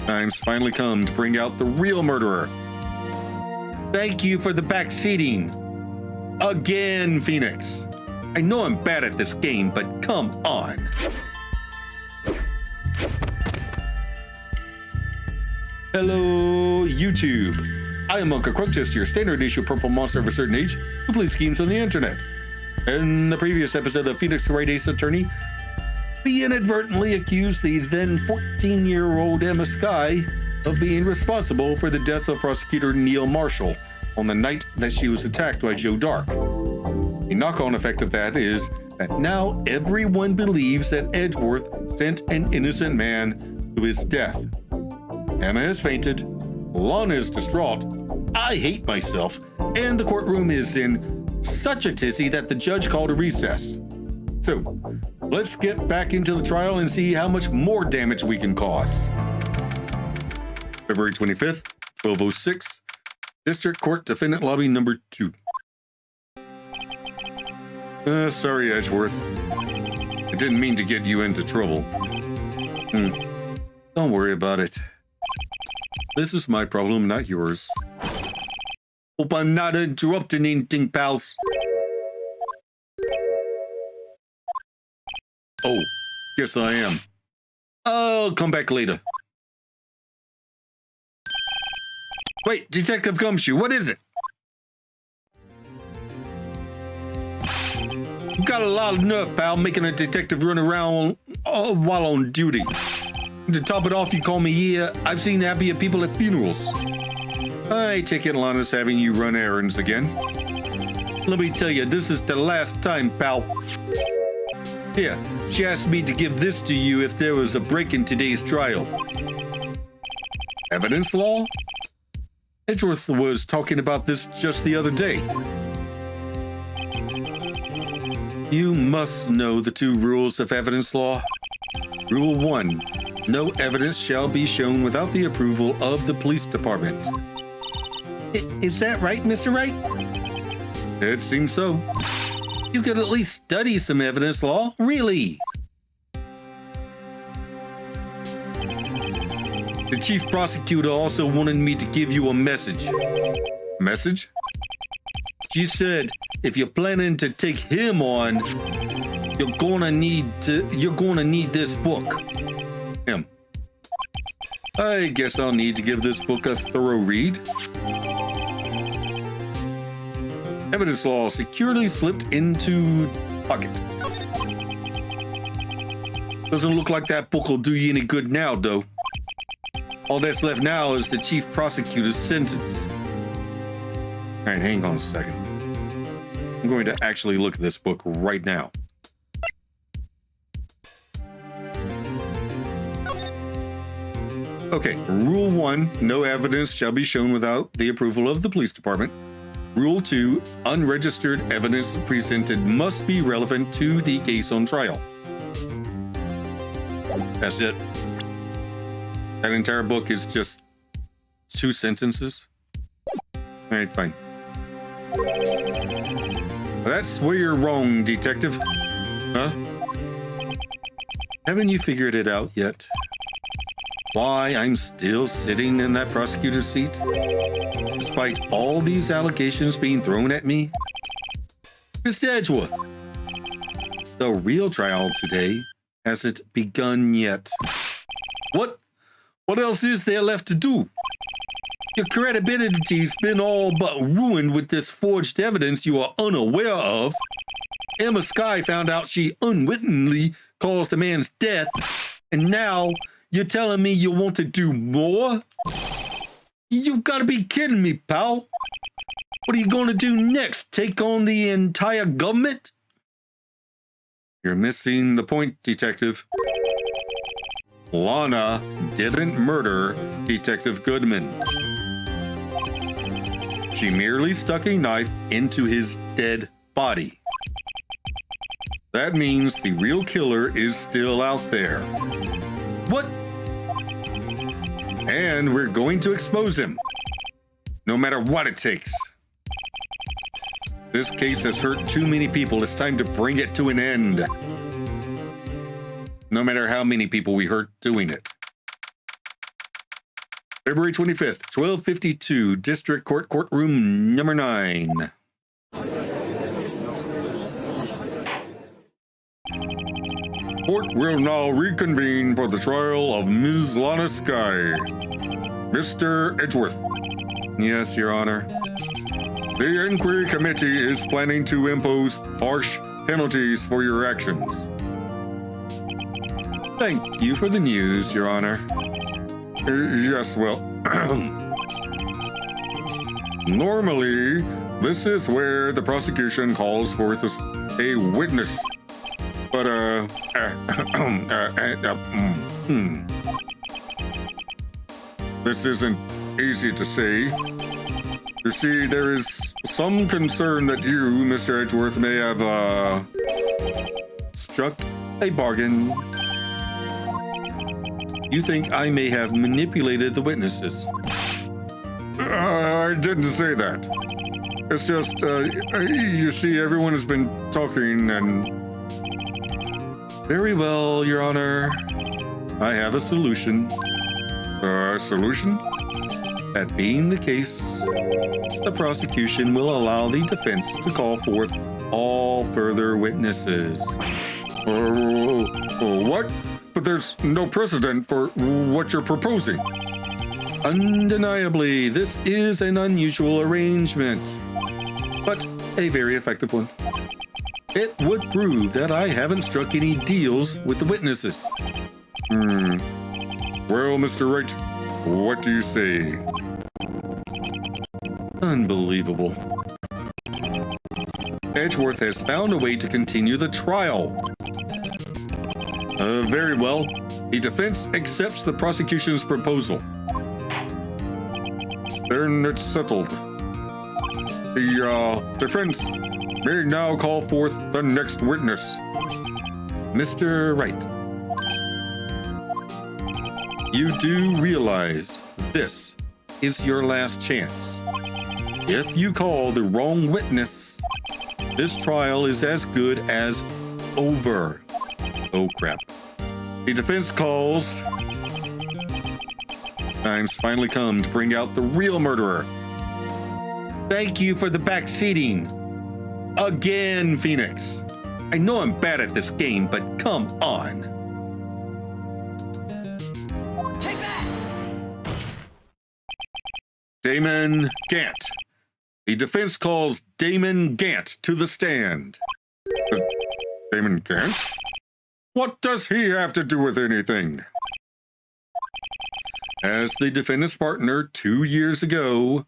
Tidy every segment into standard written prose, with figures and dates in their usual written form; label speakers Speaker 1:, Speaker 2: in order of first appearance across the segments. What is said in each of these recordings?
Speaker 1: Time's finally come to bring out the real murderer. Thank you for the backseating. Again, Phoenix. I know I'm bad at this game, but come on. Hello, YouTube. I am Unca Crunk, just your standard issue purple monster of a certain age who plays schemes on the internet. In the previous episode of Phoenix Wright Ace Attorney, we inadvertently accused the then 14-year-old Emma Skye of being responsible for the death of prosecutor Neil Marshall on the night that she was attacked by Joe Dark. The knock-on effect of that is that now everyone believes that Edgeworth sent an innocent man to his death. Emma has fainted, Lana is distraught, I hate myself, and the courtroom is in such a tizzy that the judge called a recess. So, let's get back into the trial and see how much more damage we can cause. February 25th, 12:06, District Court Defendant Lobby number 2. Sorry, Edgeworth. I didn't mean to get you into trouble. Don't worry about it. This is my problem, not yours. Hope I'm not interrupting anything, pals. Oh, yes I am. I'll come back later. Wait, Detective Gumshoe, what is it? You got a lot of nerve, pal, making a detective run around while on duty. To top it off, you call me here. I've seen happier people at funerals. I take it Lana's having you run errands again. Let me tell you, this is the last time, pal. Here, she asked me to give this to you if there was a break in today's trial. Evidence law? Edgeworth was talking about this just the other day. You must know the 2 rules of evidence law. Rule 1. No evidence shall be shown without the approval of the police department. Is that right, Mr. Wright? It seems so. You could at least study some evidence law, really. The chief prosecutor also wanted me to give you a message. Message? She said if you're planning to take him on, you're gonna need this book. Him. I guess I'll need to give this book a thorough read. Evidence law securely slipped into pocket. Doesn't look like that book will do you any good now, though. All that's left now is the chief prosecutor's sentence. All right, hang on a second. I'm going to actually look at this book right now. Okay, Rule 1, no evidence shall be shown without the approval of the police department. Rule 2, unregistered evidence presented must be relevant to the case on trial. That's it. That entire book is just 2 sentences. All right, fine. That's where you're wrong, detective. Huh? Haven't you figured it out yet? Why I'm still sitting in that prosecutor's seat, despite all these allegations being thrown at me? Mr. Edgeworth, the real trial today hasn't begun yet. What else is there left to do? Your credibility's been all but ruined with this forged evidence you are unaware of. Emma Skye found out she unwittingly caused a man's death, and now you're telling me you want to do more? You've got to be kidding me, pal. What are you going to do next? Take on the entire government? You're missing the point, detective. Lana didn't murder Detective Goodman. She merely stuck a knife into his dead body. That means the real killer is still out there. What? And we're going to expose him, no matter what it takes. This case has hurt too many people. It's time to bring it to an end. No matter how many people we hurt doing it. February 25th, 1252, District Court, Courtroom number 9. Court will now reconvene for the trial of Ms. Lana Sky. Mr. Edgeworth. Yes, Your Honor. The inquiry committee is planning to impose harsh penalties for your actions. Thank you for the news, Your Honor. Yes, well, normally, this is where the prosecution calls forth a witness. But, this isn't easy to say. You see, there is some concern that you, Mr. Edgeworth, may have, struck a bargain. You think I may have manipulated the witnesses? I didn't say that. It's just, you see, everyone has been talking and... Very well, Your Honor. I have a solution. A solution? That being the case, the prosecution will allow the defense to call forth all further witnesses. What? But there's no precedent for what you're proposing. Undeniably, this is an unusual arrangement, but a very effective one. It would prove that I haven't struck any deals with the witnesses. Well, Mr. Wright, what do you say? Unbelievable. Edgeworth has found a way to continue the trial. Very well. The defense accepts the prosecution's proposal. Then it's settled. The defense may now call forth the next witness. Mr. Wright, you do realize this is your last chance. If you call the wrong witness, this trial is as good as over. Oh, crap. The defense calls. Time's finally come to bring out the real murderer. Thank you for the backseating. Again, Phoenix. I know I'm bad at this game, but come on.
Speaker 2: Take that!
Speaker 1: Damon Gant. The defense calls Damon Gant to the stand. Damon Gant? What does he have to do with anything? As the defendant's partner 2 years ago,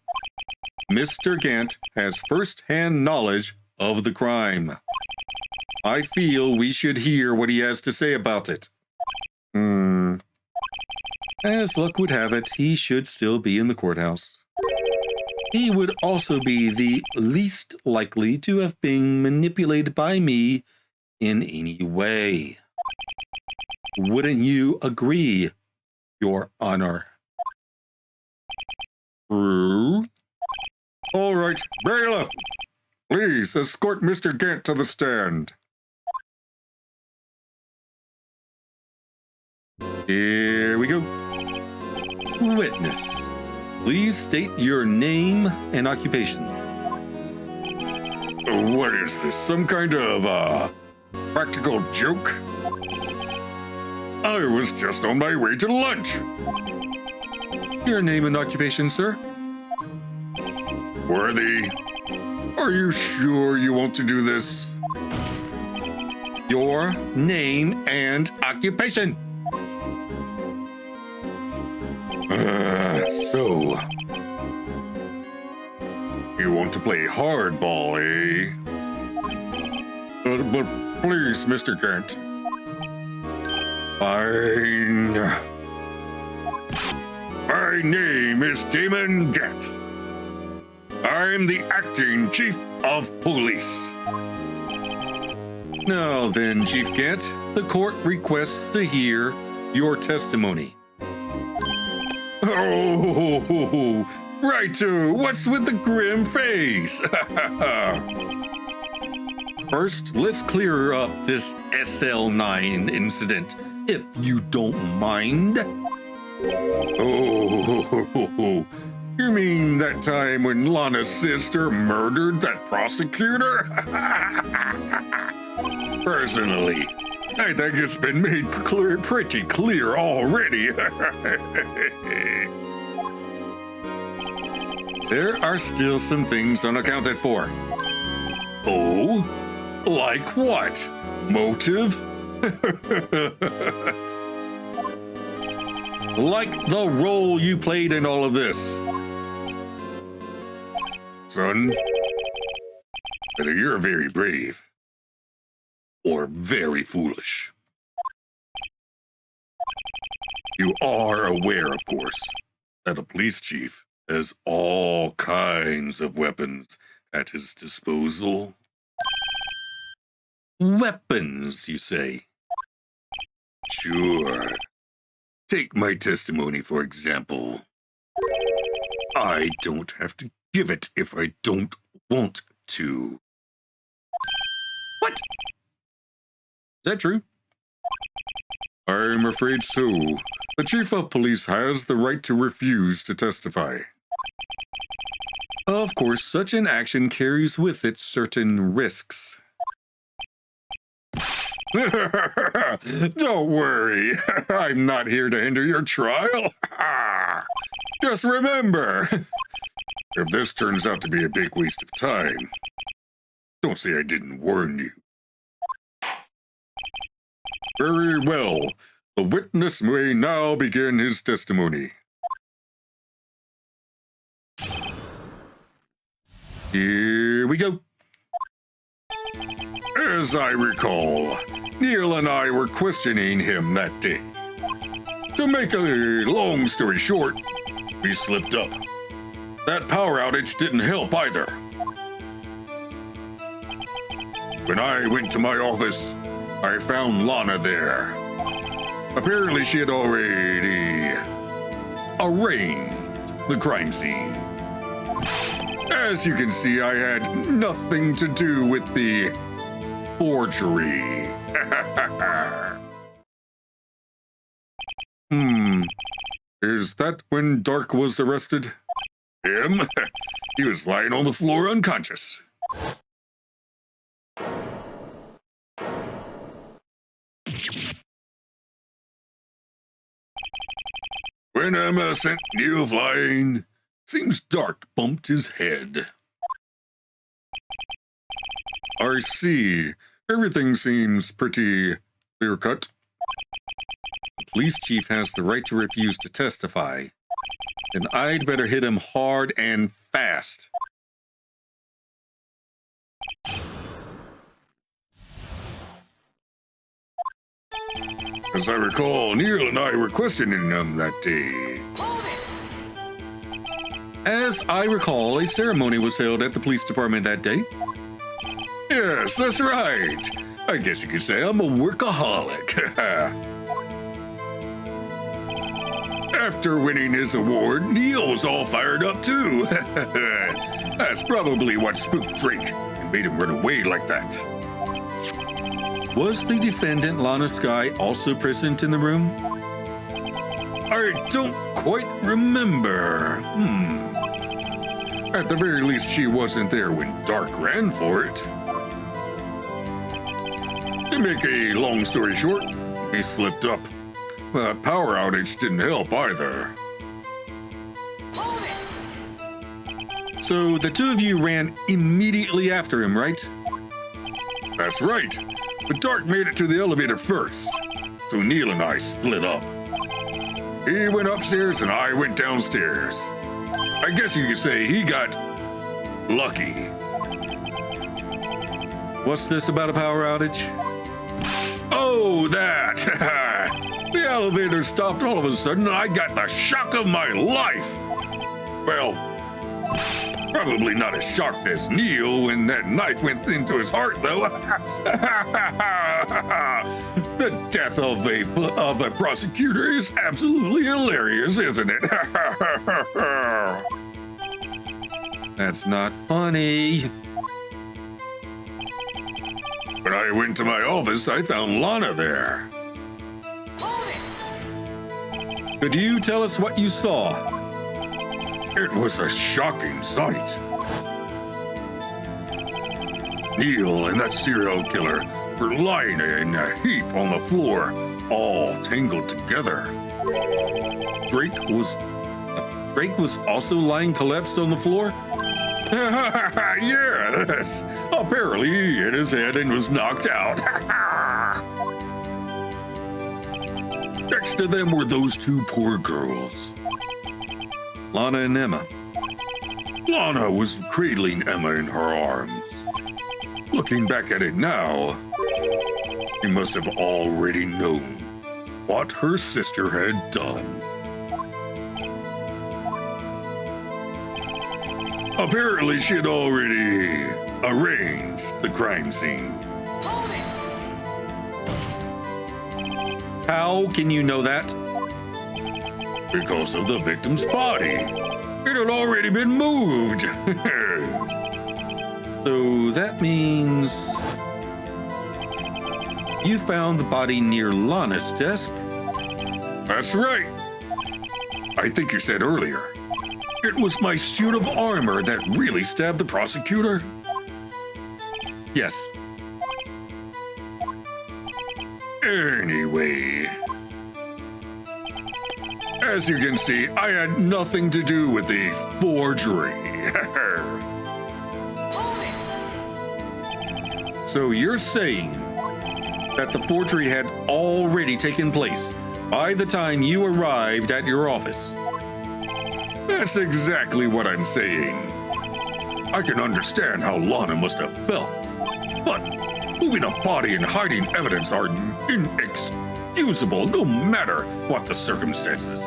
Speaker 1: Mr. Gant has first-hand knowledge of the crime. I feel we should hear what he has to say about it. As luck would have it, he should still be in the courthouse. He would also be the least likely to have been manipulated by me in any way. Wouldn't you agree, Your Honor? True. All right, bailiff, please escort Mr. Gant to the stand. Here we go. Witness, please state your name and occupation. What is this, some kind of, practical joke? I was just on my way to lunch. Your name and occupation, sir? Worthy, are you sure you want to do this? Your name and occupation. So, you want to play hardball, eh? But please, Mr. Gant. Fine. My name is Damon Gant. I'm the acting chief of police. Now then, Chief Gant, the court requests to hear your testimony. Oh, righto, what's with the grim face? First, let's clear up this SL9 incident, if you don't mind. Oh, you mean that time when Lana's sister murdered that prosecutor? Personally, I think it's been made pretty clear already. There are still some things unaccounted for. Oh? Like what? Motive? Like the role you played in all of this. Son, whether you're very brave or very foolish, you are aware, of course, that a police chief has all kinds of weapons at his disposal. Weapons, you say? Sure. Take my testimony, for example. I don't have to give it if I don't want to. What? Is that true? I'm afraid so. The chief of police has the right to refuse to testify. Of course, such an action carries with it certain risks. Don't worry, I'm not here to hinder your trial. Just remember, if this turns out to be a big waste of time, don't say I didn't warn you. Very well, the witness may now begin his testimony. Here we go. As I recall, Neil and I were questioning him that day. To make a long story short, we slipped up. That power outage didn't help either. When I went to my office, I found Lana there. Apparently she had already arranged the crime scene. As you can see, I had nothing to do with the forgery. Is that when Dark was arrested? Him? He was lying on the floor unconscious. When Emma sent Neil flying, seems Dark bumped his head. I see. Everything seems pretty clear-cut. The police chief has the right to refuse to testify, and I'd better hit him hard and fast. As I recall, Neil and I were questioning him that day. As I recall, a ceremony was held at the police department that day. Yes, that's right. I guess you could say I'm a workaholic. After winning his award, Neil was all fired up too. That's probably what spooked Drake and made him run away like that. Was the defendant, Lana Skye, also present in the room? I don't quite remember. At the very least, she wasn't there when Dark ran for it. To make a long story short, he slipped up. The power outage didn't help either. So the two of you ran immediately after him, right? That's right. But Dark made it to the elevator first, so Neil and I split up. He went upstairs and I went downstairs. I guess you could say he got lucky. What's this about a power outage? Oh, that! The elevator stopped all of a sudden and I got the shock of my life. Well, probably not as shocked as Neil when that knife went into his heart, though. The death of a prosecutor is absolutely hilarious, isn't it? That's not funny. When I went to my office, I found Lana there. Could you tell us what you saw?
Speaker 3: It was a shocking sight. Neil and that serial killer were lying in a heap on the floor, all tangled together.
Speaker 1: Drake was also lying collapsed on the floor?
Speaker 3: Yes, apparently he hit his head and was knocked out. Next to them were those two poor girls.
Speaker 1: Lana and Emma.
Speaker 3: Lana was cradling Emma in her arms. Looking back at it now, she must have already known what her sister had done. Apparently, she had already arranged the crime scene.
Speaker 2: Hold it!
Speaker 1: How can you know that?
Speaker 3: Because of the victim's body. It had already been moved.
Speaker 1: So that means you found the body near Lana's desk?
Speaker 3: That's right. I think you said earlier, it was my suit of armor that really stabbed the prosecutor.
Speaker 1: Yes.
Speaker 3: Anyway, as you can see, I had nothing to do with the forgery.
Speaker 2: Hold it!
Speaker 1: So you're saying that the forgery had already taken place by the time you arrived at your office?
Speaker 3: That's exactly what I'm saying. I can understand how Lana must have felt, but moving a body and hiding evidence are inexcusable no matter what the circumstances.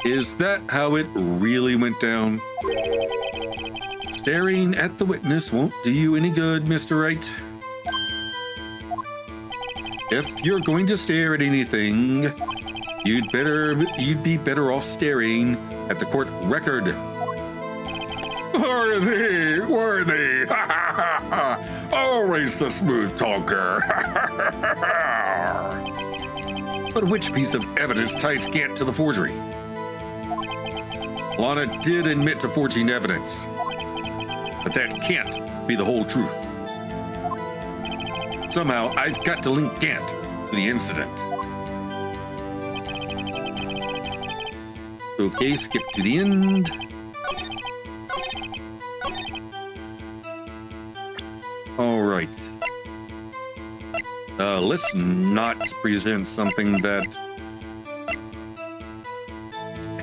Speaker 1: Is that how it really went down? Staring at the witness won't do you any good, Mr. Wright. If you're going to stare at anything, you'd be better off staring at the court record.
Speaker 3: Were they? Always the smooth talker.
Speaker 1: But which piece of evidence ties Gant to the forgery? Lana did admit to forging evidence, but that can't be the whole truth. Somehow, I've got to link Gant to the incident. Okay, skip to the end. All right. Let's not present something that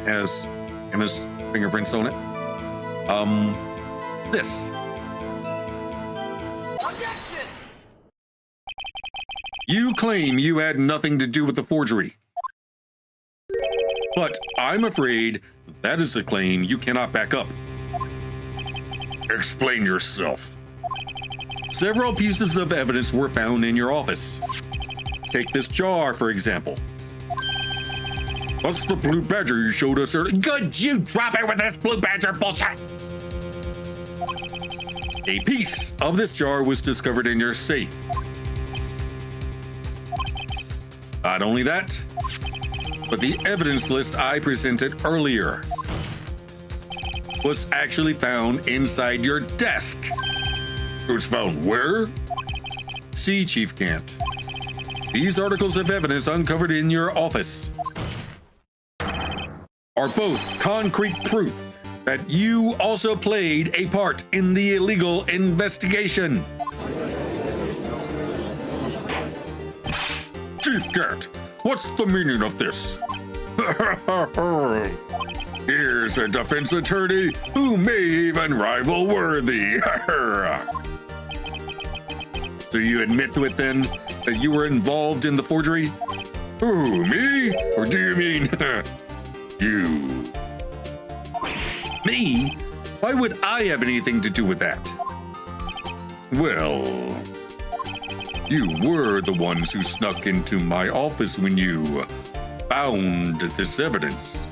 Speaker 1: has Emma's fingerprints on it. This.
Speaker 2: Objection!
Speaker 1: You claim you had nothing to do with the forgery. But I'm afraid that is a claim you cannot back up.
Speaker 3: Explain yourself.
Speaker 1: Several pieces of evidence were found in your office. Take this jar, for example.
Speaker 3: What's the blue badger you showed us earlier?
Speaker 1: Could you drop it with this blue badger bullshit? A piece of this jar was discovered in your safe. Not only that, but the evidence list I presented earlier was actually found inside your desk.
Speaker 3: It was found where?
Speaker 1: See, Chief Gant. These articles of evidence uncovered in your office are both concrete proof that you also played a part in the illegal investigation.
Speaker 3: Chief Gant, what's the meaning of this? Here's a defense attorney who may even rival Worthy.
Speaker 1: So you admit to it then, that you were involved in the forgery?
Speaker 3: Who, me? Or do you mean you?
Speaker 1: Me? Why would I have anything to do with that?
Speaker 3: Well, you were the ones who snuck into my office when you found this evidence.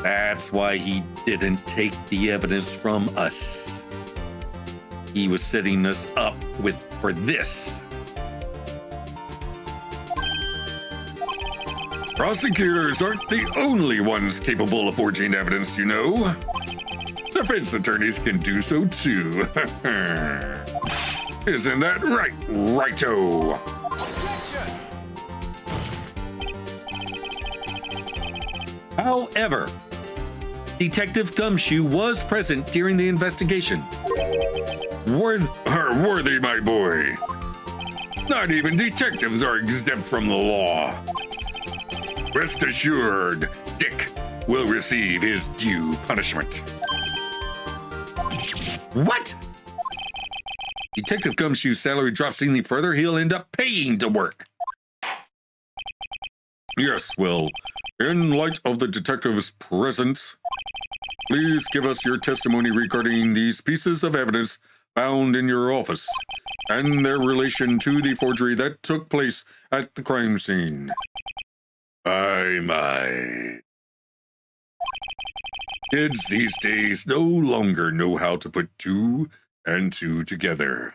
Speaker 1: That's why he didn't take the evidence from us. He was setting us up for this.
Speaker 3: Prosecutors aren't the only ones capable of forging evidence, you know. Defense attorneys can do so too. Isn't that right, Righto?
Speaker 1: However, Detective Gumshoe was present during the investigation.
Speaker 3: Worthy, my boy. Not even detectives are exempt from the law. Rest assured, Dick will receive his due punishment.
Speaker 1: What? Detective Gumshoe's salary drops any further, he'll end up paying to work.
Speaker 3: Yes, well, in light of the detective's presence, please give us your testimony regarding these pieces of evidence found in your office and their relation to the forgery that took place at the crime scene. My. Kids these days no longer know how to put two and two together.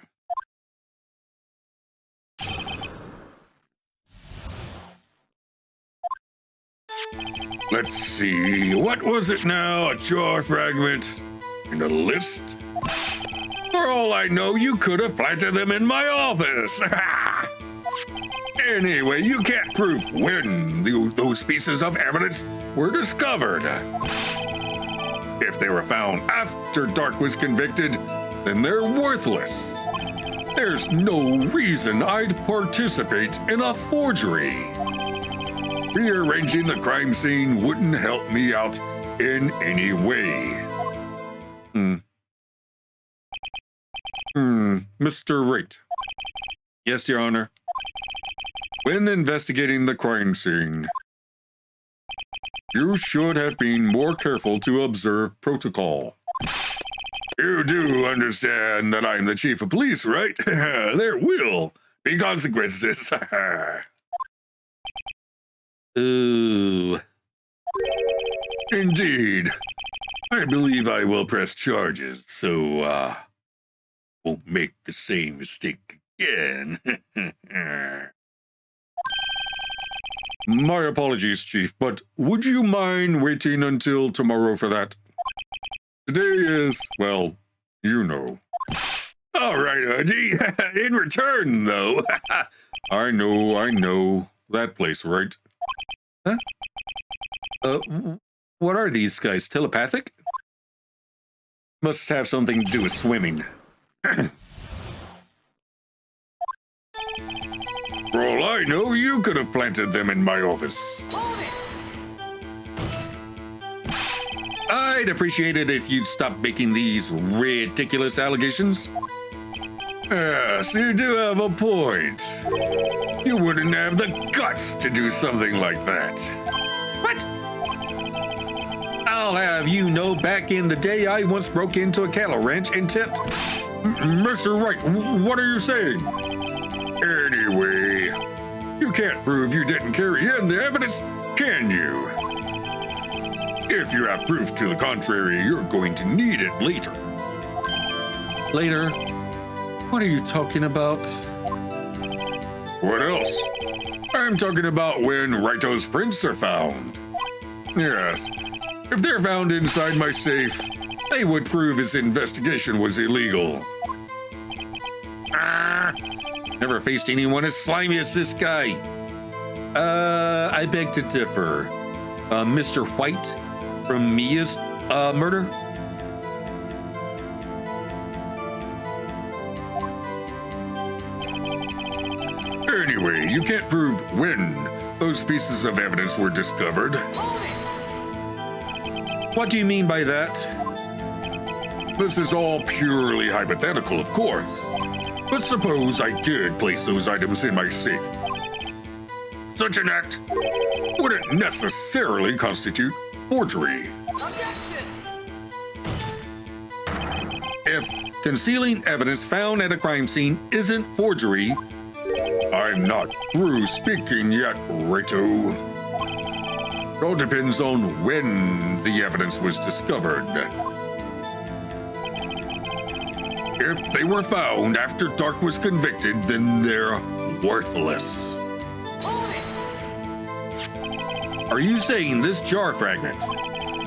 Speaker 3: Let's see, what was it now? A jaw fragment and a list? For all I know, you could have planted them in my office. Anyway, you can't prove when those pieces of evidence were discovered. If they were found after Dark was convicted, then they're worthless. There's no reason I'd participate in a forgery. Rearranging the crime scene wouldn't help me out in any way. Mr. Wright.
Speaker 1: Yes, Your Honor.
Speaker 3: When investigating the crime scene, you should have been more careful to observe protocol. You do understand that I'm the chief of police, right? There will be consequences.
Speaker 1: Ooh.
Speaker 3: Indeed. I believe I will press charges, so, won't make the same mistake again. My apologies, Chief, but would you mind waiting until tomorrow for that? Today is, well, you know. All right, Hudgy. In return, though. I know. That place, right?
Speaker 1: Huh? What are these guys, telepathic?
Speaker 3: Must have something to do with swimming. For all I know, you could have planted them in my office.
Speaker 1: I'd appreciate it if you'd stop making these ridiculous allegations.
Speaker 3: Yes, you do have a point. You wouldn't have the guts to do something like that.
Speaker 1: What? I'll have you know, back in the day, I once broke into a cattle ranch and tipped.
Speaker 3: Mr. Wright, what are you saying? Anyway, you can't prove you didn't carry in the evidence, can you? If you have proof to the contrary, you're going to need it later.
Speaker 1: Later? What are you talking about?
Speaker 3: What else? I'm talking about when Righto's prints are found. Yes, if they're found inside my safe, they would prove his investigation was illegal.
Speaker 1: Never faced anyone as slimy as this guy. I beg to differ. Mr. White from Mia's murder?
Speaker 3: Anyway, you can't prove when those pieces of evidence were discovered.
Speaker 1: What do you mean by that?
Speaker 3: This is all purely hypothetical, of course. But suppose I did place those items in my safe. Such an act wouldn't necessarily constitute forgery.
Speaker 1: If concealing evidence found at a crime scene isn't forgery,
Speaker 3: I'm not through speaking yet, Rito. It all depends on when the evidence was discovered. If they were found after Dark was convicted, then they're worthless.
Speaker 1: Are you saying this jar fragment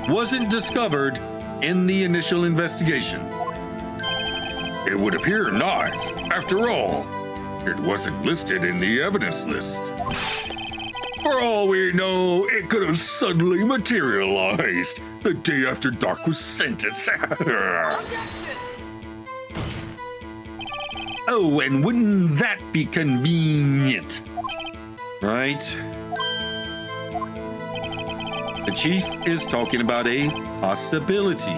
Speaker 1: wasn't discovered in the initial investigation?
Speaker 3: It would appear not. After all, it wasn't listed in the evidence list. For all we know, it could have suddenly materialized the day after Dark was sentenced.
Speaker 2: Objection!
Speaker 1: Oh, and wouldn't that be convenient? Right? The chief is talking about a possibility.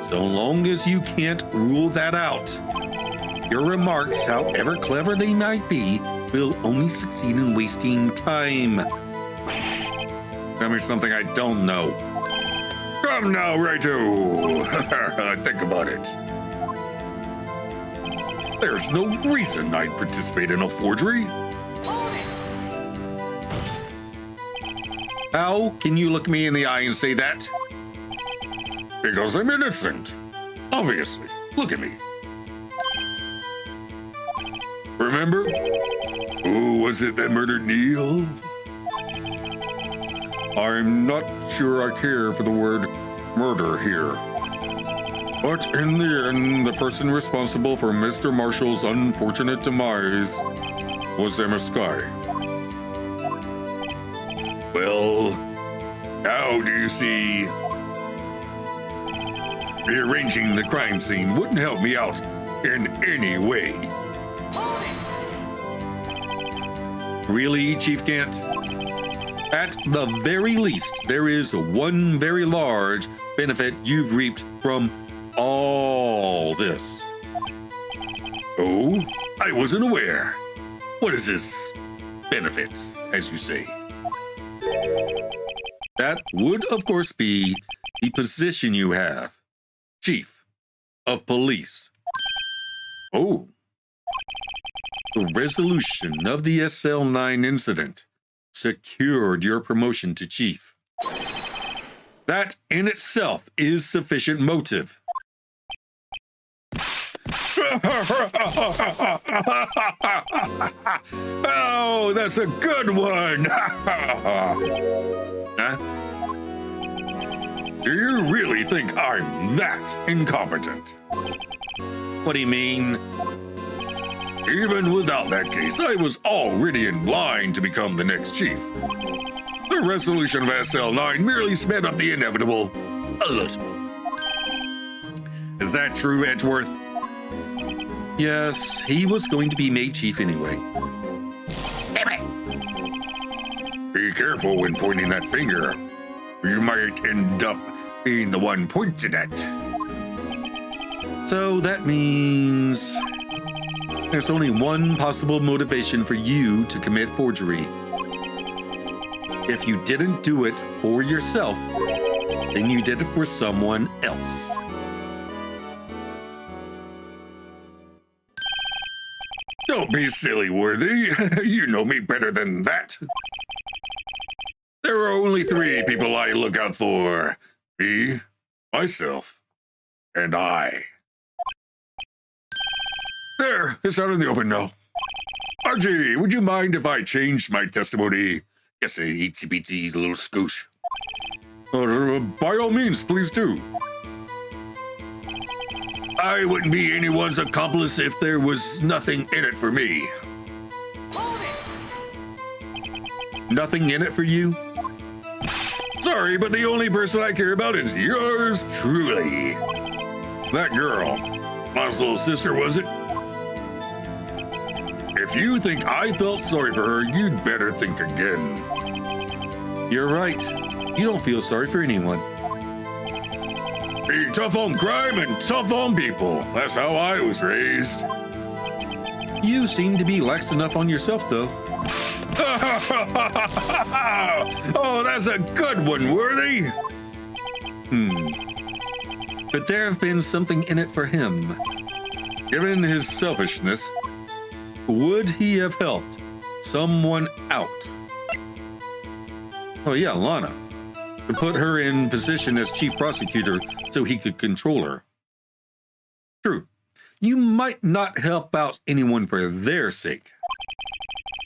Speaker 1: So long as you can't rule that out, your remarks, however clever they might be, will only succeed in wasting time. Tell me something I don't know.
Speaker 3: Come now, Righto. Think about it. There's no reason I'd participate in a forgery.
Speaker 2: Hold it!
Speaker 1: How can you look me in the eye and say that?
Speaker 3: Because I'm innocent. Obviously. Look at me. Remember? Who was it that murdered Neil? I'm not sure I care for the word murder here. But in the end, the person responsible for Mr. Marshall's unfortunate demise was Emma Sky. Well, how do you see? Rearranging the crime scene wouldn't help me out in any way.
Speaker 2: Hold it!
Speaker 1: Really, Chief Gant? At the very least, there is one very large benefit you've reaped from all this. Oh, I wasn't aware. What is this benefit, as you say? That would, of course, be the position you have, Chief of Police. Oh, the resolution of the SL9 incident secured your promotion to Chief. That in itself is sufficient motive.
Speaker 3: Oh, that's a good one.
Speaker 1: Huh?
Speaker 3: Do you really think I'm that incompetent?
Speaker 1: What do you mean?
Speaker 3: Even without that case, I was already in line to become the next chief. The resolution of SL9 merely sped up the inevitable a little.
Speaker 1: Is that true, Edgeworth? Yes, he was going to be made chief anyway.
Speaker 3: Be careful when pointing that finger. You might end up being the one pointed at.
Speaker 1: So that means there's only one possible motivation for you to commit forgery. If you didn't do it for yourself, then you did it for someone else.
Speaker 3: Don't be silly, Worthy. You know me better than that. There are only 3 people I look out for. Me, myself, and I. There, it's out in the open now. Archie, would you mind if I changed my testimony? Just a itsy-bitsy little scoosh. By all means, please do. I wouldn't be anyone's accomplice if there was nothing in it for me.
Speaker 2: Hold it!
Speaker 1: Nothing in it for you?
Speaker 3: Sorry, but the only person I care about is yours truly. That girl. Mom's little sister, was it? If you think I felt sorry for her, you'd better think again.
Speaker 1: You're right. You don't feel sorry for anyone.
Speaker 3: Be tough on crime and tough on people. That's how I was raised.
Speaker 1: You seem to be lax enough on yourself, though.
Speaker 3: Oh, that's a good one, Worthy.
Speaker 1: Could there have been something in it for him? Given his selfishness, would he have helped someone out? Oh yeah, Lana. To put her in position as chief prosecutor so he could control her. True, you might not help out anyone for their sake.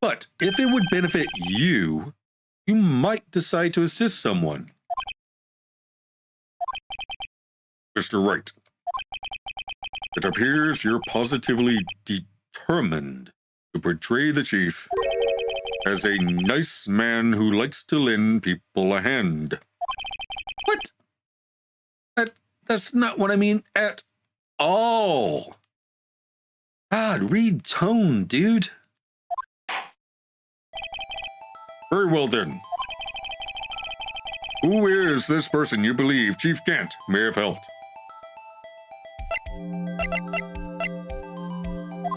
Speaker 1: But if it would benefit you, you might decide to assist someone.
Speaker 3: Mr. Wright, it appears you're positively determined to portray the chief as a nice man who likes to lend people a hand.
Speaker 1: What? That's not what I mean at all. God, read tone, dude.
Speaker 3: Very well then. Who is this person you believe Chief Gant may have helped?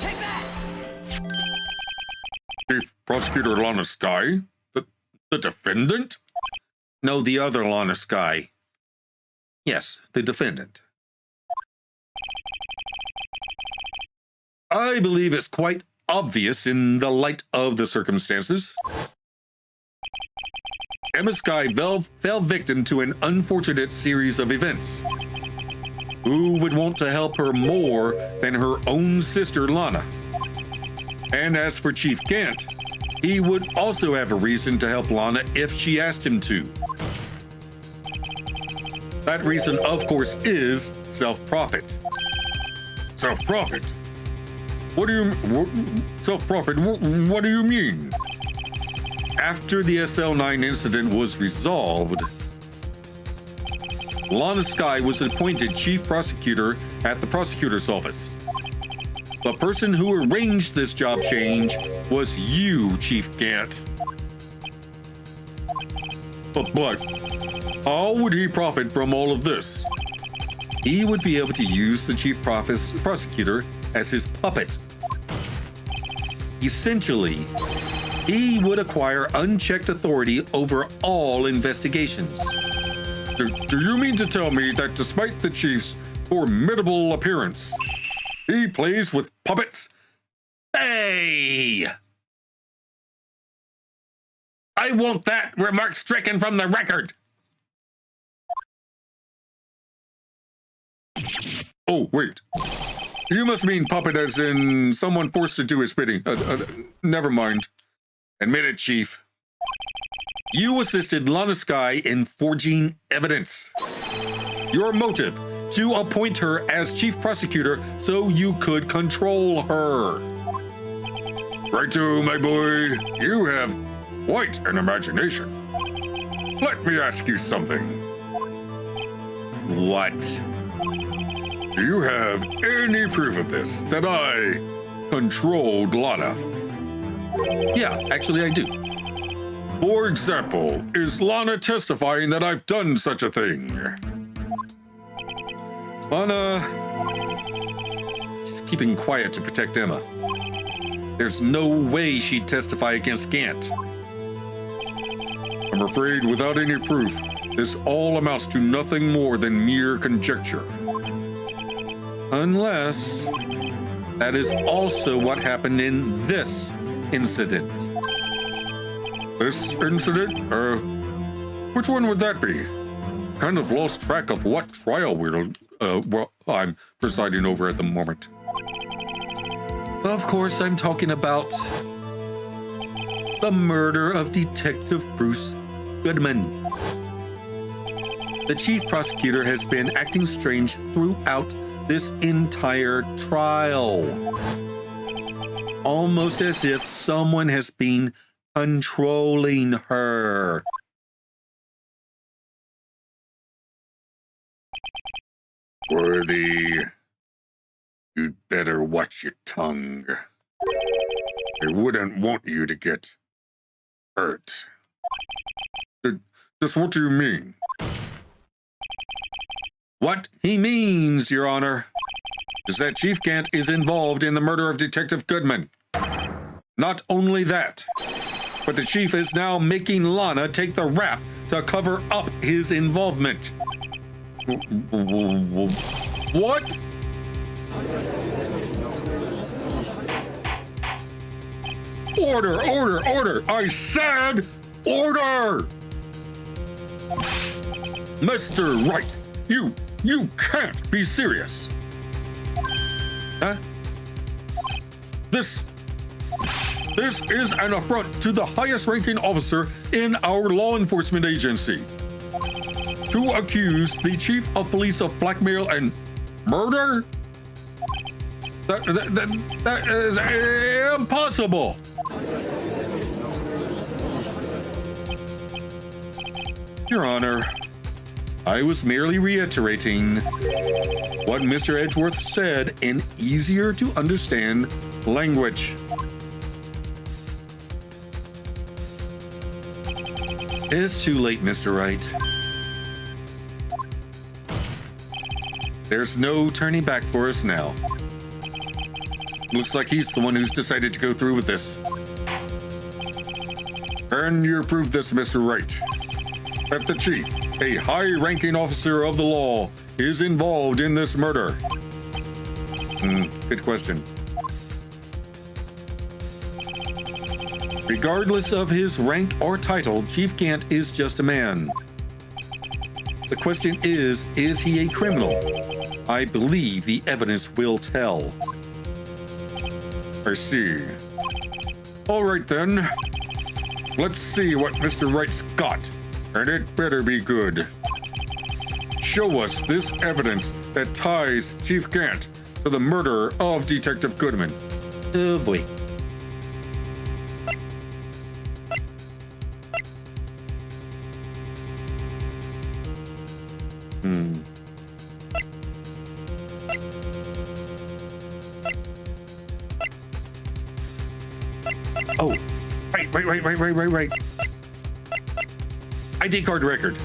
Speaker 2: Take that!
Speaker 3: Chief Prosecutor Lana Sky? The defendant?
Speaker 1: No, the other Lana Sky. Yes, the defendant. I believe it's quite obvious in the light of the circumstances. Emma Sky fell victim to an unfortunate series of events. Who would want to help her more than her own sister Lana? And as for Chief Gant, he would also have a reason to help Lana if she asked him to. That reason, of course, is self-profit.
Speaker 3: Self-profit? Self-profit? What do you mean?
Speaker 1: After the SL9 incident was resolved, Lana Sky was appointed chief prosecutor at the prosecutor's office. The person who arranged this job change was you, Chief Gant.
Speaker 3: But how would he profit from all of this?
Speaker 1: He would be able to use the chief prosecutor as his puppet. Essentially, he would acquire unchecked authority over all investigations.
Speaker 3: Do you mean to tell me that despite the chief's formidable appearance, he plays with puppets?
Speaker 1: Hey! I want that remark stricken from the record!
Speaker 3: Oh, wait. You must mean puppet as in someone forced to do his bidding. Never mind.
Speaker 1: Admit it, Chief. You assisted Lana Sky in forging evidence. Your motive, to appoint her as chief prosecutor so you could control her.
Speaker 3: Righto, my boy. You have quite an imagination. Let me ask you something.
Speaker 1: What?
Speaker 3: Do you have any proof of this, that I controlled Lana?
Speaker 1: Yeah, actually I do.
Speaker 3: For example, is Lana testifying that I've done such a thing?
Speaker 1: Lana... she's keeping quiet to protect Emma. There's no way she'd testify against Gant.
Speaker 3: I'm afraid without any proof, this all amounts to nothing more than mere conjecture.
Speaker 1: Unless that is also what happened in this incident.
Speaker 3: This incident? Which one would that be? Kind of lost track of what trial I'm presiding over at the moment.
Speaker 1: Of course, I'm talking about the murder of Detective Bruce Goodman. The chief prosecutor has been acting strange throughout this entire trial. Almost as if someone has been controlling her.
Speaker 3: Worthy, you'd better watch your tongue. I wouldn't want you to get hurt. Just what do you mean?
Speaker 1: What he means, Your Honor, is that Chief Gant is involved in the murder of Detective Goodman. Not only that, but the chief is now making Lana take the rap to cover up his involvement.
Speaker 3: What? Order! I said order! Mr. Wright, you can't be serious.
Speaker 1: Huh?
Speaker 3: This
Speaker 1: This is an affront to the highest ranking officer in our law enforcement agency. To accuse the chief of police of blackmail and murder? That is impossible. Your Honor, I was merely reiterating what Mr. Edgeworth said in easier to understand language. It's too late, Mr. Wright. There's no turning back for us now. Looks like he's the one who's decided to go through with this.
Speaker 3: And you prove this, Mr. Wright, that the chief, a high-ranking officer of the law, is involved in this murder.
Speaker 1: Good question. Regardless of his rank or title, Chief Gant is just a man. The question is he a criminal? I believe the evidence will tell.
Speaker 3: I see. All right, then. Let's see what Mr. Wright's got, and it better be good. Show us this evidence that ties Chief Gant to the murder of Detective Goodman.
Speaker 1: Oh boy. Oh, right. ID card record.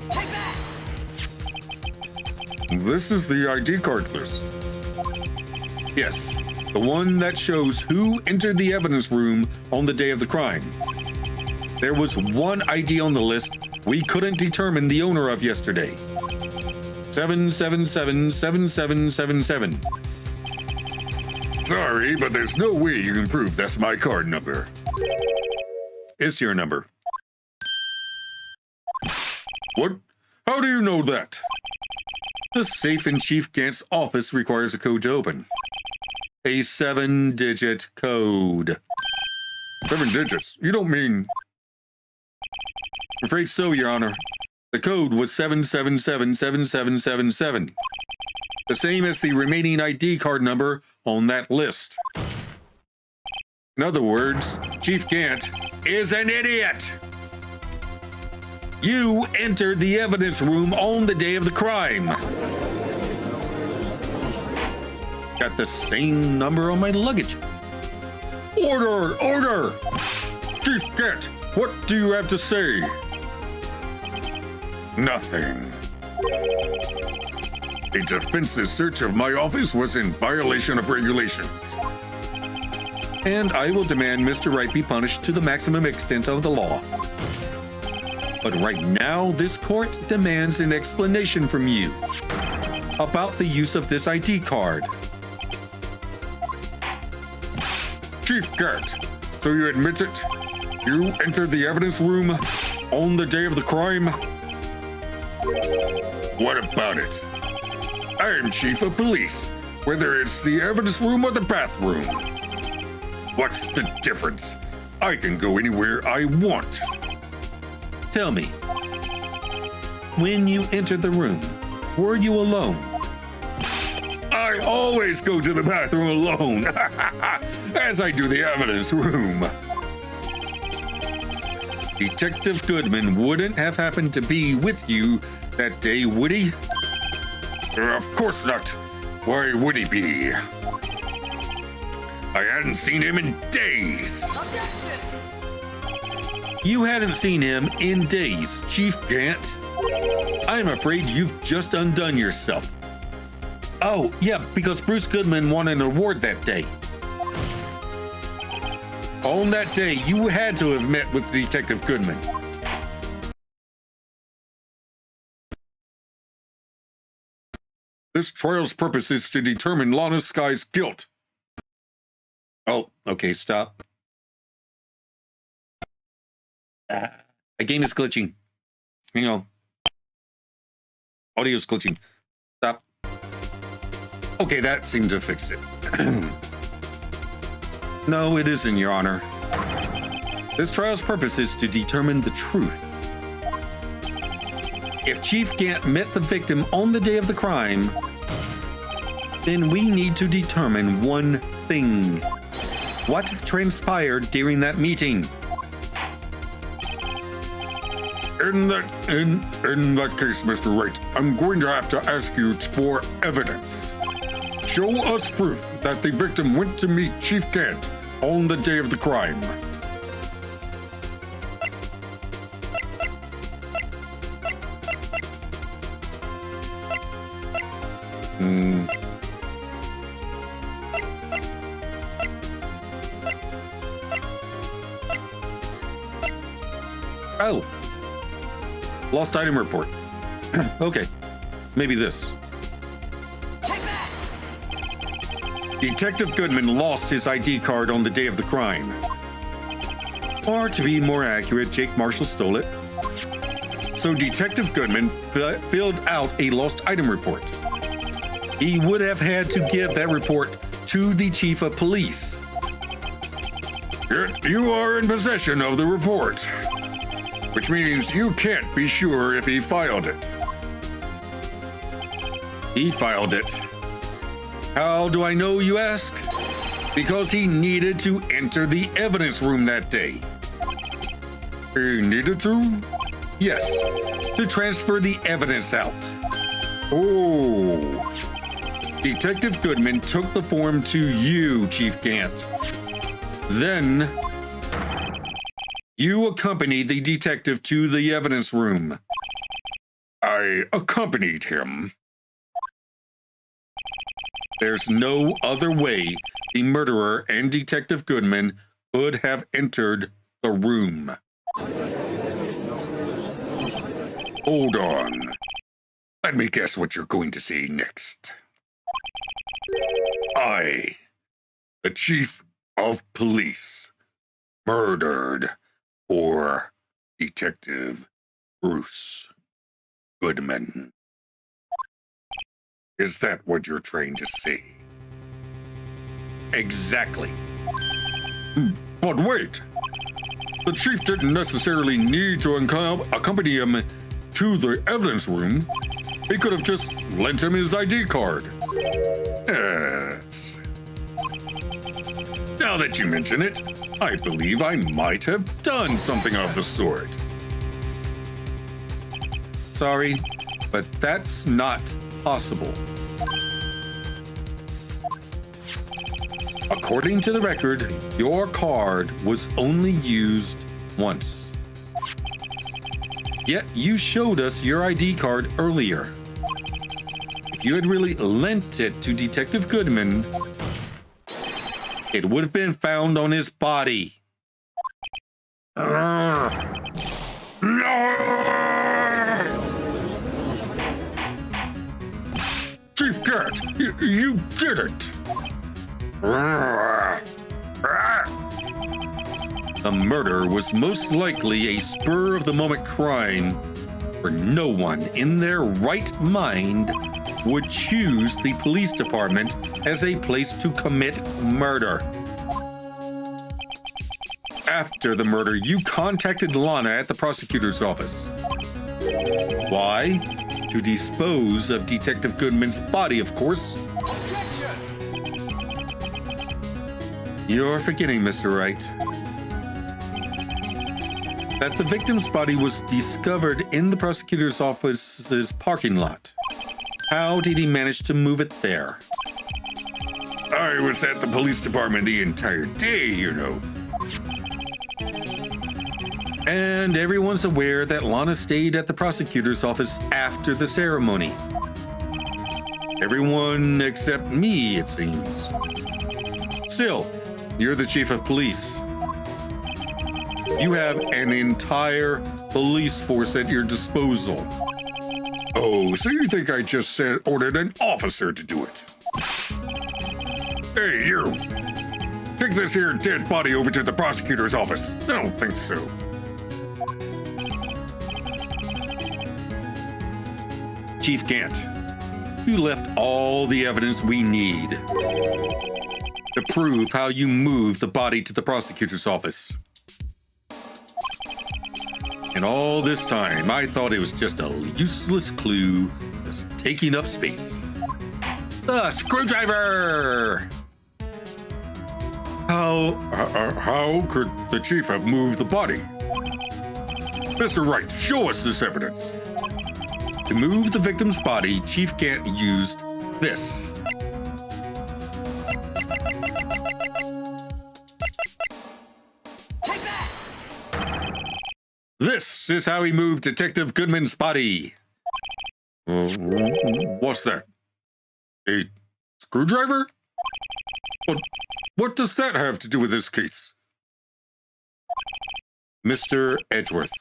Speaker 2: Take that!
Speaker 3: This is the ID card list.
Speaker 1: Yes, the one that shows who entered the evidence room on the day of the crime. There was one ID on the list we couldn't determine the owner of yesterday. 7777777.
Speaker 3: Sorry, but there's no way you can prove that's my card number.
Speaker 1: It's your number.
Speaker 3: What? How do you know that?
Speaker 1: The safe in Chief Gant's office requires a code to open. A 7-digit code.
Speaker 3: 7 digits? You don't mean...
Speaker 1: I'm afraid so, Your Honor. The code was 7777777. The same as the remaining ID card number on that list. In other words, Chief Gant is an idiot. You entered the evidence room on the day of the crime. Got the same number on my luggage.
Speaker 3: Order! Order! Chief Gant, what do you have to say? Nothing. A defensive search of my office was in violation of regulations.
Speaker 1: And I will demand Mr. Wright be punished to the maximum extent of the law. But right now, this court demands an explanation from you about the use of this ID card.
Speaker 3: Chief Gant, so you admit it? You entered the evidence room on the day of the crime? What about it? I am chief of police, whether it's the evidence room or the bathroom. What's the difference? I can go anywhere I want.
Speaker 1: Tell me, when you entered the room, were you alone?
Speaker 3: I always go to the bathroom alone, as I do the evidence room.
Speaker 1: Detective Goodman wouldn't have happened to be with you that day, would he?
Speaker 3: Of course not. Why would he be? I hadn't seen him in days.
Speaker 2: Objection!
Speaker 1: You hadn't seen him in days, Chief Gant. I'm afraid you've just undone yourself. Oh, yeah, because Bruce Goodman won an award that day. On that day, you had to have met with Detective Goodman.
Speaker 3: This trial's purpose is to determine Lana Sky's guilt.
Speaker 1: Oh, okay, stop. The game is glitching. Hang on. Audio's glitching. Stop. Okay, that seems to have fixed it. No, it isn't, Your Honor. This trial's purpose is to determine the truth. If Chief Gant met the victim on the day of the crime, then we need to determine one thing. What transpired during that meeting?
Speaker 3: In that case, Mr. Wright, I'm going to have to ask you for evidence. Show us proof that the victim went to meet Chief Gant on the day of the crime.
Speaker 1: Oh. Lost item report. Okay. Maybe this.
Speaker 2: Take that!
Speaker 1: Detective Goodman lost his ID card on the day of the crime. Or to be more accurate, Jake Marshall stole it. So Detective Goodman filled out a lost item report. He would have had to give that report to the chief of police.
Speaker 3: You are in possession of the report, which means you can't be sure if he filed it.
Speaker 1: He filed it. How do I know, you ask? Because he needed to enter the evidence room that day.
Speaker 3: He needed to?
Speaker 1: Yes, to transfer the evidence out.
Speaker 3: Oh.
Speaker 1: Detective Goodman took the form to you, Chief Gant. Then, you accompanied the detective to the evidence room.
Speaker 3: I accompanied him.
Speaker 1: There's no other way the murderer and Detective Goodman could have entered the room.
Speaker 3: Hold on. Let me guess what you're going to say next. I, the chief of police, murdered poor Detective Bruce Goodman. Is that what you're trying to say?
Speaker 1: Exactly.
Speaker 3: But wait! The chief didn't necessarily need to accompany him to the evidence room. He could have just lent him his ID card. Yes. Now that you mention it, I believe I might have done something of the sort.
Speaker 1: Sorry, but that's not possible. According to the record, your card was only used once. Yet you showed us your ID card earlier. If you had really lent it to Detective Goodman, it would have been found on his body.
Speaker 3: No! Chief Gant, you didn't!
Speaker 1: The murder was most likely a spur-of-the-moment crime where no one in their right mind would choose the police department as a place to commit murder. After the murder, you contacted Lana at the prosecutor's office. Why? To dispose of Detective Goodman's body, of course.
Speaker 2: Objection!
Speaker 1: You're forgetting, Mr. Wright, that the victim's body was discovered in the prosecutor's office's parking lot. How did he manage to move it there?
Speaker 3: I was at the police department the entire day, you know.
Speaker 1: And everyone's aware that Lana stayed at the prosecutor's office after the ceremony. Everyone except me, it seems. Still, you're the chief of police. You have an entire police force at your disposal.
Speaker 3: Oh, so you think I just ordered an officer to do it? Hey, you! Take this here dead body over to the prosecutor's office. I don't think so.
Speaker 1: Chief Gant, you left all the evidence we need. to prove how you moved the body to the prosecutor's office. And all this time, I thought it was just a useless clue that's taking up space. The screwdriver!
Speaker 3: How could the chief have moved the body? Mr. Wright, show us this evidence.
Speaker 1: To move the victim's body, Chief Gant used this.
Speaker 2: Take that!
Speaker 1: This is how he moved Detective Goodman's body.
Speaker 3: What's that? A screwdriver? What does that have to do with this case?
Speaker 1: Mr. Edgeworth,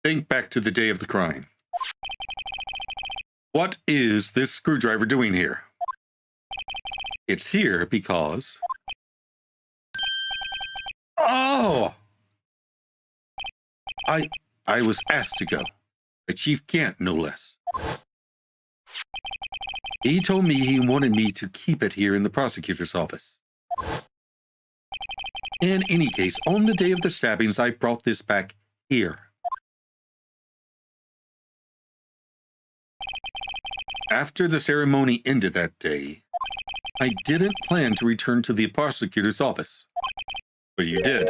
Speaker 1: think back to the day of the crime. What is this screwdriver doing here? It's here because... Oh! I was asked to go. By Chief Gant, no less. He told me he wanted me to keep it here in the prosecutor's office. In any case, on the day of the stabbings, I brought this back here. After the ceremony ended that day, I didn't plan to return to the prosecutor's office. But you did.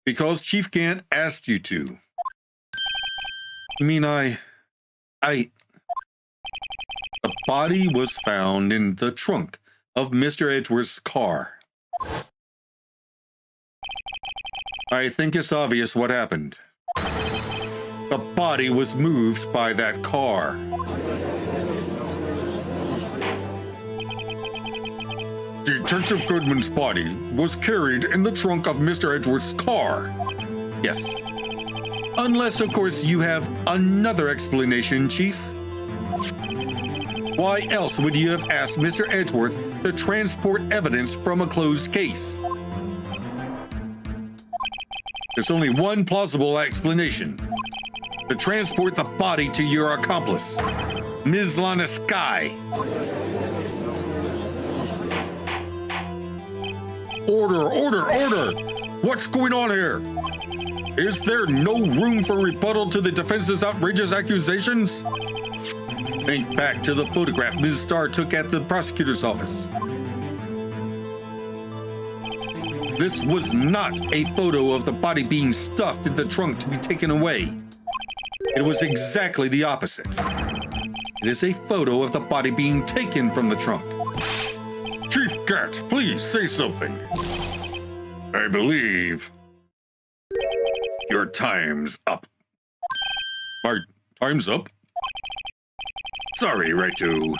Speaker 1: Because Chief Gant asked you to. You mean The body was found in the trunk of Mr. Edgeworth's car. I think it's obvious what happened. The body was moved by that car.
Speaker 3: Detective Goodman's body was carried in the trunk of Mr. Edgeworth's car.
Speaker 1: Yes. Unless, of course, you have another explanation, Chief. Why else would you have asked Mr. Edgeworth to transport evidence from a closed case? There's only one plausible explanation. To transport the body to your accomplice, Ms. Lana Skye.
Speaker 3: Order! What's going on here? Is there no room for rebuttal to the defense's outrageous accusations?
Speaker 1: Think back to the photograph Ms. Starr took at the prosecutor's office. This was not a photo of the body being stuffed in the trunk to be taken away. It was exactly the opposite. It is a photo of the body being taken from the trunk.
Speaker 3: Chief Gant, please say something. I believe your time's up. My time's up? Sorry, Righto,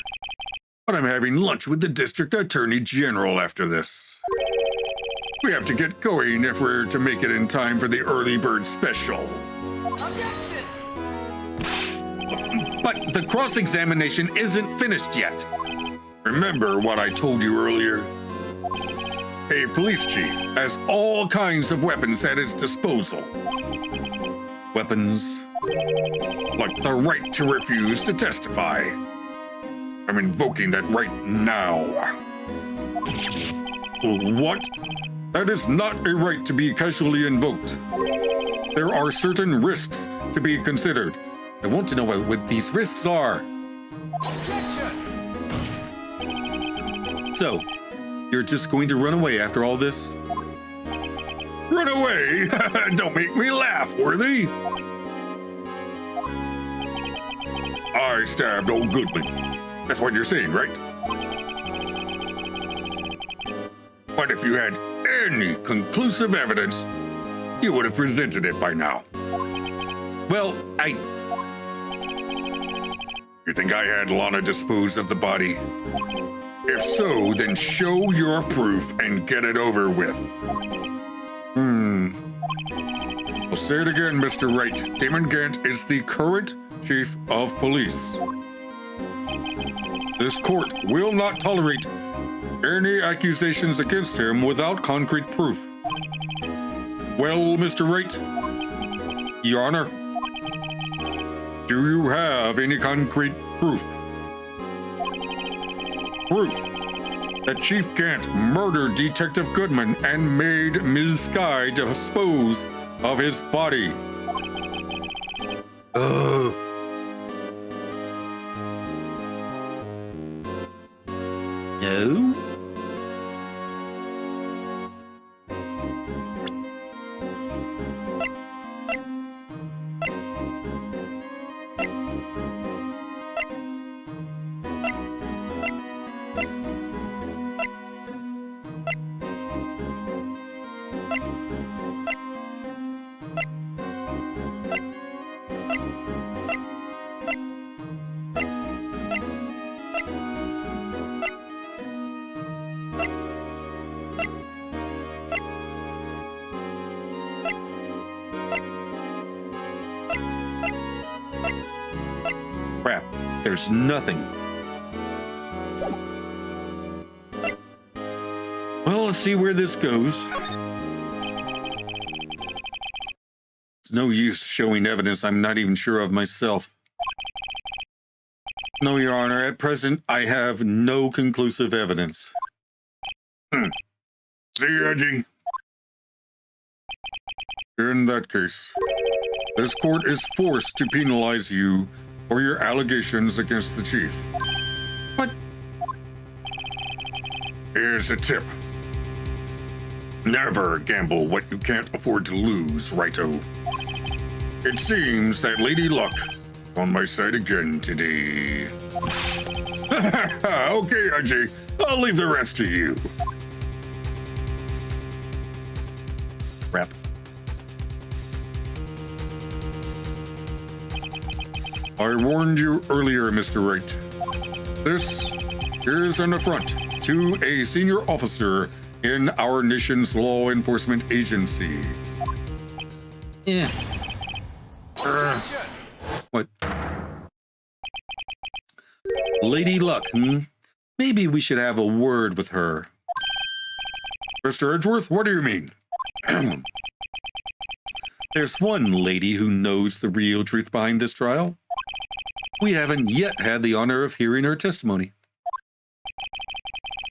Speaker 3: but I'm having lunch with the District Attorney General after this. We have to get going if we're to make it in time for the early bird special.
Speaker 2: Objection!
Speaker 1: But the cross-examination isn't finished yet.
Speaker 3: Remember what I told you earlier? A police chief has all kinds of weapons at his disposal.
Speaker 1: Weapons?
Speaker 3: Like the right to refuse to testify. I'm invoking that right now. What? That is not a right to be casually invoked. There are certain risks to be considered.
Speaker 1: I want to know what these risks are.
Speaker 2: Objection!
Speaker 1: So, you're just going to run away after all this?
Speaker 3: Run away? Don't make me laugh, Worthy. I stabbed old Goodman. That's what you're saying, right? But if you had any conclusive evidence, you would have presented it by now.
Speaker 1: Well,
Speaker 3: You think I had Lana dispose of the body? If so, then show your proof and get it over with. I'll say it again, Mr. Wright. Damon Gant is the current chief of police. This court will not tolerate any accusations against him without concrete proof. Well, Mr. Wright, Your Honor, do you have any concrete proof? Proof. that Chief Gant murdered Detective Goodman and made Ms. Sky dispose of his body.
Speaker 1: No? Crap, there's nothing. Well, let's see where this goes. It's no use showing evidence I'm not even sure of myself. No, Your Honor, at present, I have no conclusive evidence.
Speaker 3: See, Edgy? In that case, this court is forced to penalize you for your allegations against the chief.
Speaker 1: What?
Speaker 3: Here's a tip. Never gamble what you can't afford to lose, righto. It seems that Lady Luck on my side again today. Okay, Edgy, I'll leave the rest to you.
Speaker 1: Crap.
Speaker 3: I warned you earlier, Mr. Wright. This is an affront to a senior officer in our nation's law enforcement agency.
Speaker 1: Yeah.
Speaker 2: Objection!
Speaker 1: What? Lady Luck, Maybe we should have a word with her.
Speaker 3: Mr. Edgeworth, what do you mean?
Speaker 1: There's one lady who knows the real truth behind this trial. We haven't yet had the honor of hearing her testimony.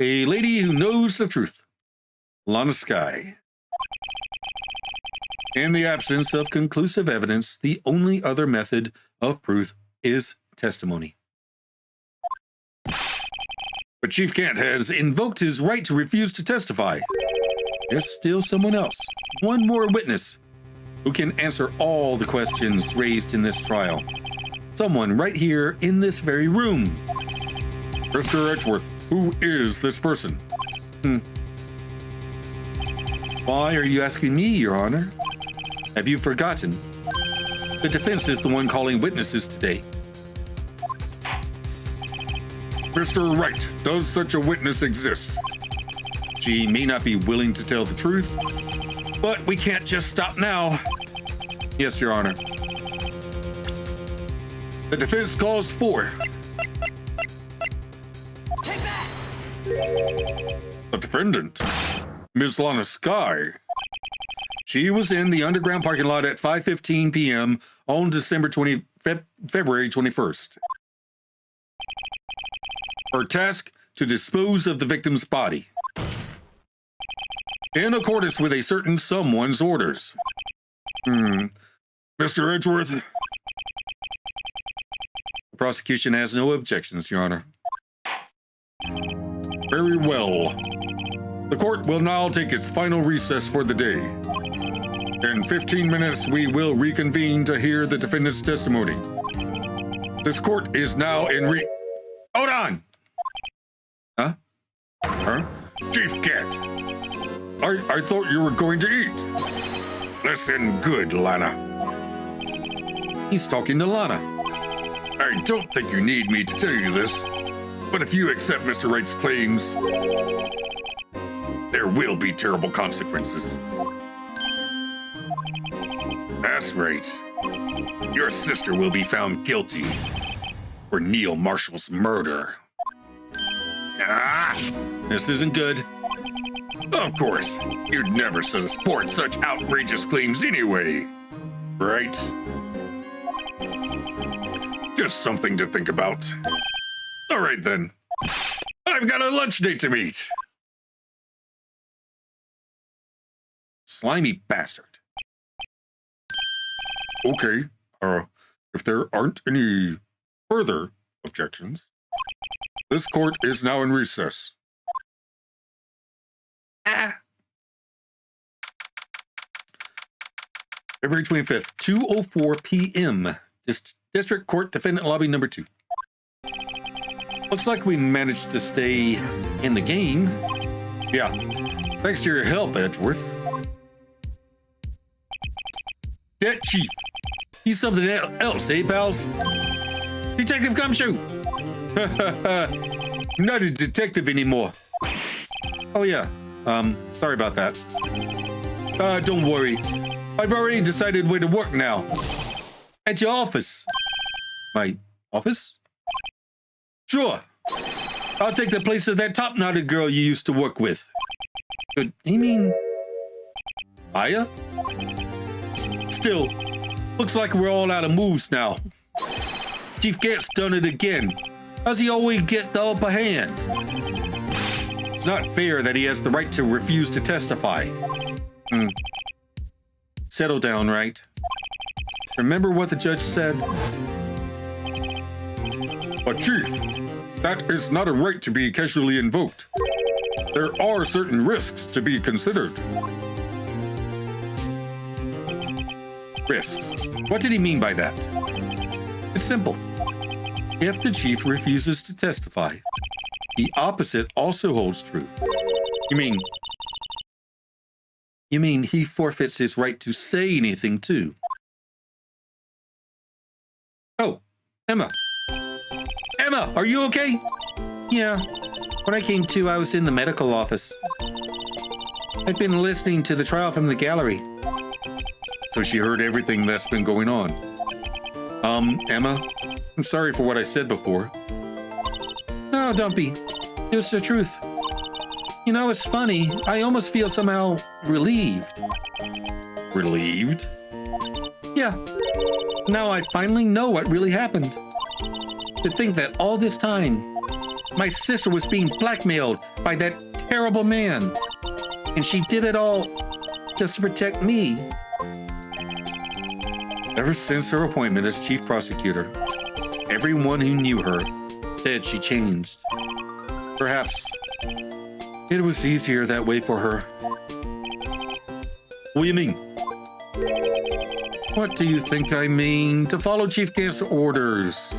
Speaker 1: A lady who knows the truth. Lana Sky. In the absence of conclusive evidence, the only other method of proof is testimony. But Chief Gant has invoked his right to refuse to testify. There's still someone else, one more witness, who can answer all the questions raised in this trial. Someone right here in this very room.
Speaker 3: Mr. Edgeworth, who is this person?
Speaker 1: Why are you asking me, Your Honor? Have you forgotten? The defense is the one calling witnesses today.
Speaker 3: Mr. Wright, does such a witness exist?
Speaker 1: She may not be willing to tell the truth, but we can't just stop now. Yes, Your Honor.
Speaker 3: The defense calls for
Speaker 2: Take that!
Speaker 3: the defendant, Ms. Lana Sky.
Speaker 1: She was in the underground parking lot at 5:15 p.m. on February 21st. Her task to dispose of the victim's body, in accordance with a certain someone's orders.
Speaker 3: Mr. Edgeworth,
Speaker 1: The prosecution has no objections, Your Honor.
Speaker 3: very well. The court will now take its final recess for the day. In 15 minutes, we will reconvene to hear the defendant's testimony. This court is now in
Speaker 1: Hold on! Huh?
Speaker 3: Chief Gant, I thought you were going to eat. Listen good, Lana.
Speaker 1: He's talking to Lana.
Speaker 3: I don't think you need me to tell you this, but if you accept Mr. Wright's claims, there will be terrible consequences. That's right. Your sister will be found guilty for Neil Marshall's murder.
Speaker 1: This isn't good.
Speaker 3: Of course, you'd never support such outrageous claims anyway, right? Just something to think about. All right then. I I've got a lunch date to meet.
Speaker 1: Slimy bastard.
Speaker 3: Okay, if there aren't any further objections, this court is now in recess.
Speaker 1: February 25th, 2:04 p.m. District Court Defendant Lobby number 2. Looks like we managed to stay in the game.
Speaker 3: Yeah, thanks to your help, Edgeworth.
Speaker 1: That chief. He's something else, eh, pals? Detective Gumshoe! Not a detective anymore. Oh, yeah. Sorry about that. Don't worry. I've already decided where to work now. At your office. My office? Sure. I'll take the place of that top-knotted girl you used to work with. Good. You mean... Aya? Still, looks like we're all out of moves now. Chief Gant's done it again. How's he always get the upper hand? It's not fair that he has the right to refuse to testify. Settle down, Wright. Remember what the judge said?
Speaker 3: But Chief, that is not a right to be casually invoked. There are certain risks to be considered.
Speaker 1: Risks. What did he mean by that? It's simple. If the chief refuses to testify, the opposite also holds true. You mean he forfeits his right to say anything too? Oh, Emma. Emma, are you okay? Yeah. When I came to, I was in the medical office. I've been listening to the trial from the gallery.
Speaker 3: So she heard everything that's been going on.
Speaker 1: Emma, I'm sorry for what I said before. No, don't be. It was the truth. You know, it's funny. I almost feel somehow relieved.
Speaker 3: Relieved?
Speaker 1: Yeah. Now I finally know what really happened. To think that all this time, my sister was being blackmailed by that terrible man. And she did it all just to protect me. Ever since her appointment as chief prosecutor, everyone who knew her said she changed. Perhaps it was easier that way for her. What do you mean? What do you think I mean? To follow Chief Gant's orders.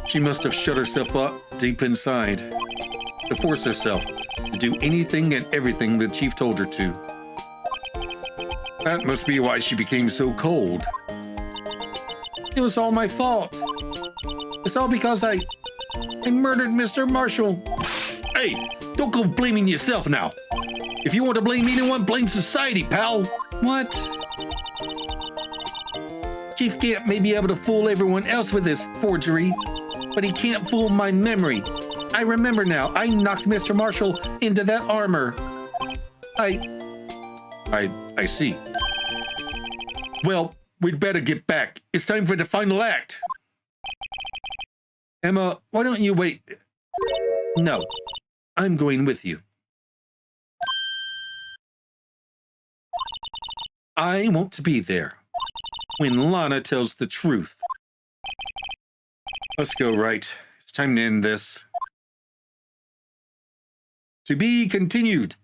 Speaker 1: She must have shut herself up deep inside to force herself to do anything and everything the chief told her to. That must be why she became so cold. It was all my fault. It's all because I murdered Mr. Marshall. Hey, don't go blaming yourself now. If you want to blame anyone, blame society, pal. What? Chief Gant may be able to fool everyone else with his forgery, but he can't fool my memory. I remember now. I knocked Mr. Marshall into that armor. I see. Well, we'd better get back. It's time for the final act. Emma, why don't you wait? No, I'm going with you. I want to be there when Lana tells the truth. Let's go, Wright. It's time to end this. To be continued.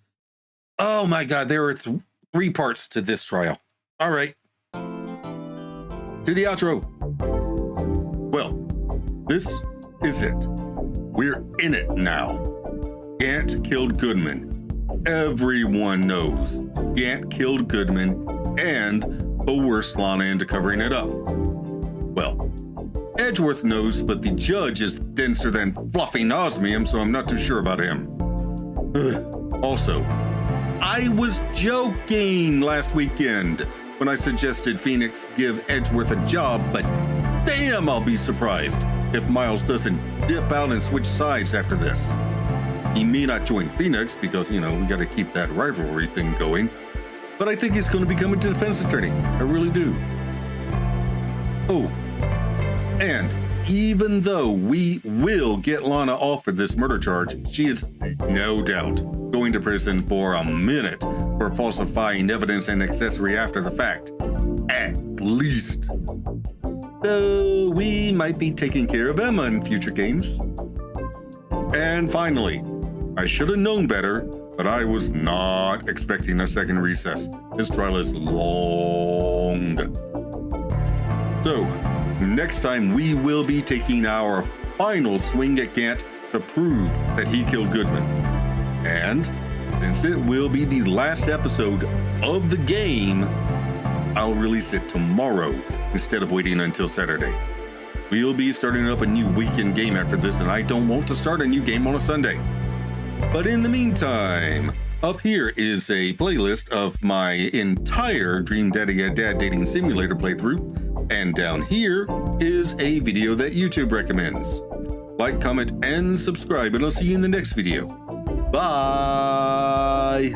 Speaker 1: Oh my God, there are 3 parts to this trial. All right. To the outro.
Speaker 3: Well, this is it. We're in it now. Gant killed Goodman. Everyone knows Gant killed Goodman and coerced Lana into covering it up. Well, Edgeworth knows, but the judge is denser than fluffy osmium, so I'm not too sure about him. Also, I was joking last weekend when I suggested Phoenix give Edgeworth a job, but damn, I'll be surprised if Miles doesn't dip out and switch sides after this. He may not join Phoenix because, we got to keep that rivalry thing going, but I think he's going to become a defense attorney. I really do. Oh, and
Speaker 1: even though we will get Lana off for this murder charge, she is no doubt going to prison for a minute for falsifying evidence and accessory after the fact. At least. So we might be taking care of Emma in future games. And finally, I should have known better, but I was not expecting a second recess. This trial is long. So, next time we will be taking our final swing at Gant to prove that he killed Goodman. And since it will be the last episode of the game, I'll release it tomorrow instead of waiting until Saturday. We'll be starting up a new weekend game after this, and I don't want to start a new game on a Sunday. But in the meantime, up here is a playlist of my entire Dream Daddy and Dad Dating Simulator playthrough, and down here is a video that YouTube recommends. Like, comment, and subscribe, and I'll see you in the next video. Bye!